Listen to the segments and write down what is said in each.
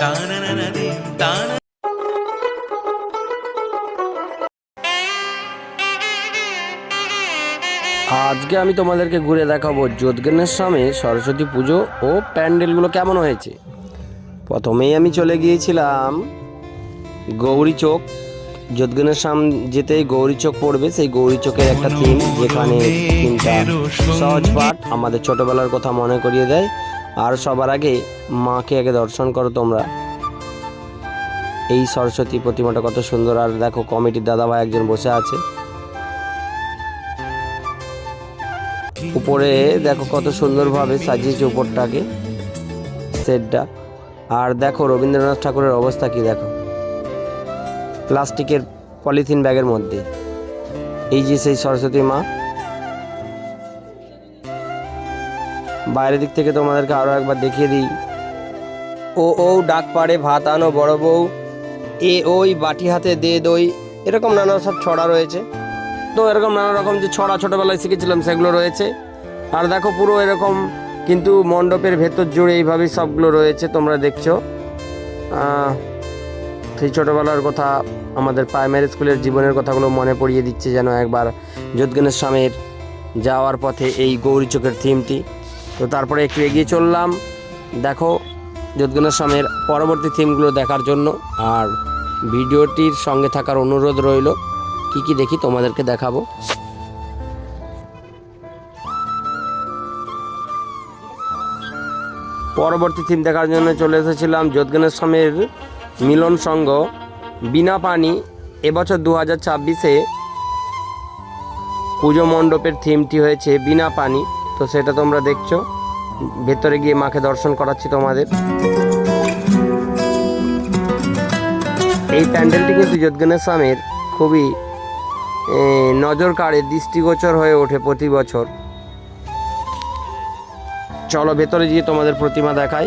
আজকে আমি তোমাদেরকে ঘুরে দেখাবো যোধগণের সামনে সরস্বতী পুজো ও প্যান্ডেলগুলো কেমন হয়েছে। প্রথমেই আমি চলে গিয়েছিলাম গৌরী চোখ। যোধগণের সামনে যেতেই গৌরী চোখ পড়বে, সেই গৌরী চোখের একটা থিম, যেখানে থিমটা সহজ পাঠ, আমাদের ছোটোবেলার কথা মনে করিয়ে দেয়। আর সবার আগে মাকে আগে দর্শন করো তোমরা। এই সরস্বতী প্রতিমাটা কত সুন্দর। আর দেখো কমিটির দাদাভাই একজন বসে আছে। উপরে দেখো কত সুন্দরভাবে সাজিয়েছে উপরটাকে, সেটটা। আর দেখো রবীন্দ্রনাথ ঠাকুরের অবস্থা কি, দেখো প্লাস্টিকের পলিথিন ব্যাগের মধ্যে। এই যে সেই সরস্বতী মা। বাইরের দিক থেকে তোমাদেরকে আরও একবার দেখিয়ে দিই। ও ডাক পাড়ে ভাত আনো বড় বউ, ওই বাটি হাতে দে দই, এরকম নানা সব ছড়া রয়েছে। তো এরকম নানা রকম যে ছড়া ছোটোবেলায় শিখেছিলাম সেগুলো রয়েছে। আর দেখো পুরো এরকম কিন্তু মণ্ডপের ভেতর জুড়ে এইভাবেই সবগুলো রয়েছে, তোমরা দেখছো। সেই ছোটোবেলার কথা, আমাদের প্রাইমারি স্কুলের জীবনের কথাগুলো মনে পড়িয়ে দিচ্ছে যেন একবার যোধগণের সামের যাওয়ার পথে এই গৌরী চোখের থিমটি। তো তারপরে একটু এগিয়ে চললাম, দেখো যোধগণের সামের পরবর্তী থিমগুলো দেখার জন্য। আর ভিডিওটির সঙ্গে থাকার অনুরোধ রইল, কি দেখি তোমাদেরকে দেখাবো। পরবর্তী থিম দেখার জন্য চলে এসেছিলাম যোধগণের সামের মিলন সংঘ বিনা পানি। এবছর 2026-এ পুজো মণ্ডপের থিমটি হয়েছে বিনা পানি। তো সেটা তোমরা দেখছো। ভেতরে গিয়ে মাকে দর্শন করাচ্ছি তোমাদের। এই প্যান্ডেলটি কিন্তু যোধগণের সামের খুবই নজর কাড়ে, দৃষ্টিগোচর হয়ে ওঠে প্রতি বছর। চলো ভেতরে গিয়ে তোমাদের প্রতিমা দেখাই।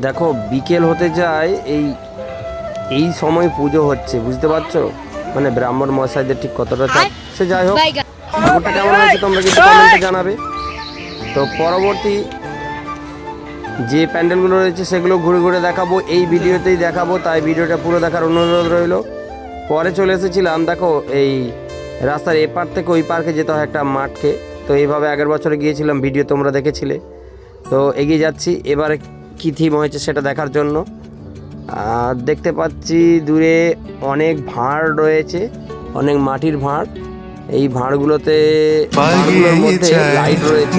দেখো বিকেল হতে যায়, এই সময় পুজো হচ্ছে, বুঝতে পারছো? মানে ব্রাহ্মণ মশাইদের ঠিক কতটা চাপ। সে যাই হোক, ঠাকুরটা কেমন হয়েছে তোমরা কিন্তু কমেন্টে জানাবে। তো পরবর্তী যে প্যান্ডেলগুলো রয়েছে সেগুলো ঘুরে ঘুরে দেখাবো, এই ভিডিওতেই দেখাবো, তাই ভিডিওটা পুরো দেখার অনুরোধ রইল। পরে চলে এসেছিলাম, দেখো এই রাস্তার এপার থেকে ওই পার্কে যেতে হয় একটা মাঠকে। তো এইভাবে আগের বছরে গিয়েছিলাম, ভিডিও তোমরা দেখেছিলে। তো এগিয়ে যাচ্ছি এবারে কী থিম হয়েছে সেটা দেখার জন্য। দেখতে পাচ্ছি দূরে অনেক ভাঁড় রয়েছে, অনেক মাটির ভাঁড়। এই ভাঁড়গুলোতে মধ্যে লাইট রয়েছে,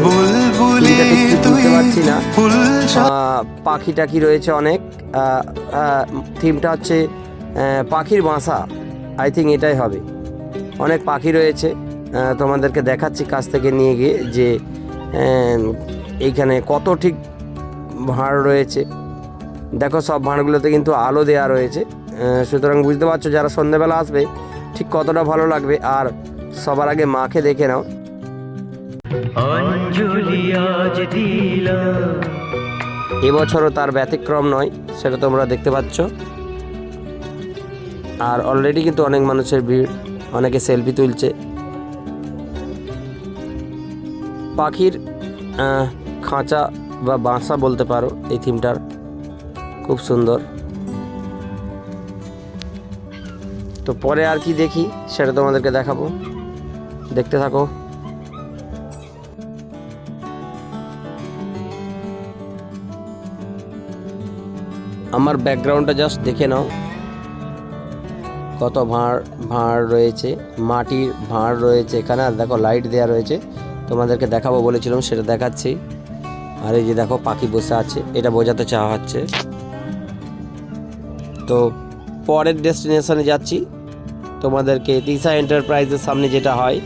বুঝতে পারছি না। পাখি টাকি রয়েছে অনেক। থিমটা হচ্ছে পাখির বাসা, আই থিঙ্ক এটাই হবে। অনেক পাখি রয়েছে, তোমাদেরকে দেখাচ্ছি কাছ থেকে নিয়ে গিয়ে যে এইখানে কত ঠিক ভাঁড় রয়েছে। দেখো সব ভাঁড়গুলোতে কিন্তু আলো দেওয়া রয়েছে, সুতরাং বুঝতে পারছো যারা সন্ধ্যেবেলা আসবে ঠিক কতটা ভালো লাগবে। আর সবার আগে মাকে দেখে নাও। এবছরও তার ব্যতিক্রম নয়, সেটা তোমরা দেখতে পাচ্ছ। আর অলরেডি কিন্তু অনেক মানুষের ভিড়, অনেকে সেলফি তুলছে। পাখির খাঁচা বা বাসা বলতে পারো এই থিমটার, খুব সুন্দর। তো পরে আর কি দেখি সেটা তোমাদেরকে দেখাবো, দেখতে থাকো। আমার ব্যাকগ্রাউন্ডটা জাস্ট দেখে নাও, কত ভাঁড় রয়েছে, মাটির ভাঁড় রয়েছে এখানে। আর দেখো লাইট দেওয়া রয়েছে, তোমাদেরকে দেখাবো বলেছিলাম সেটা দেখাচ্ছি। আর এই যে দেখো পাখি বসে আছে, এটা বোঝাতে চাওয়া হচ্ছে। তো পরের ডেস্টিনেশনে যাচ্ছি, তোমাদেরকে তিশা এন্টারপ্রাইজের সামনে যেটা হয়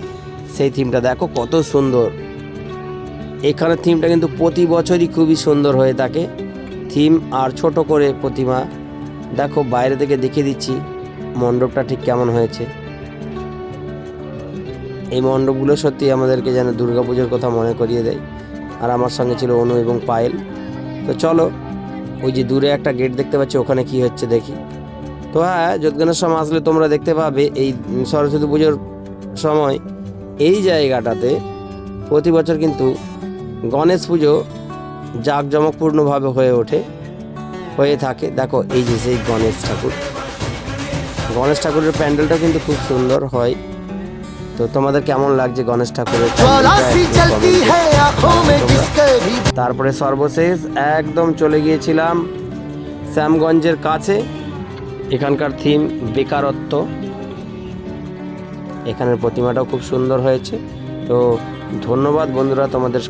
সেই থিমটা দেখো কত সুন্দর। এখানে থিমটা কিন্তু প্রতি বছরই খুবই সুন্দর হয়ে থাকে থিম। আর ছোট করে প্রতিমা দেখো, বাইরে থেকে দেখিয়ে দিচ্ছি মণ্ডপটা ঠিক কেমন হয়েছে। এই মণ্ডপগুলো সত্যি আমাদেরকে যেন দুর্গাপুজোর কথা মনে করিয়ে দেয়। আর আমার সঙ্গে ছিল অনু এবং পায়েল। তো চলো, ওই যে দূরে একটা গেট দেখতে পাচ্ছি, ওখানে কি হচ্ছে দেখি। তো হ্যাঁ, যোধগণের সময় আসলে তোমরা দেখতে পাবে এই সরস্বতী পুজোর সময় এই জায়গাটাতে প্রতি বছর কিন্তু গণেশ পুজো জাঁকজমকপূর্ণভাবে হয়ে থাকে। দেখো এই যে সেই গণেশ ঠাকুরের প্যান্ডেলটা কিন্তু খুব সুন্দর হয়। তো তোমাদের কেমন লাগছে গণেশ ঠাকুরের তারপরে সর্বশেষ একদম চলে গিয়েছিলাম শ্যামগঞ্জের কাছে। এখানকার থিম বেকারত্ব। এখানের প্রতিমাটাও খুব সুন্দর হয়েছে। তো ধন্যবাদ বন্ধুরা তোমাদের।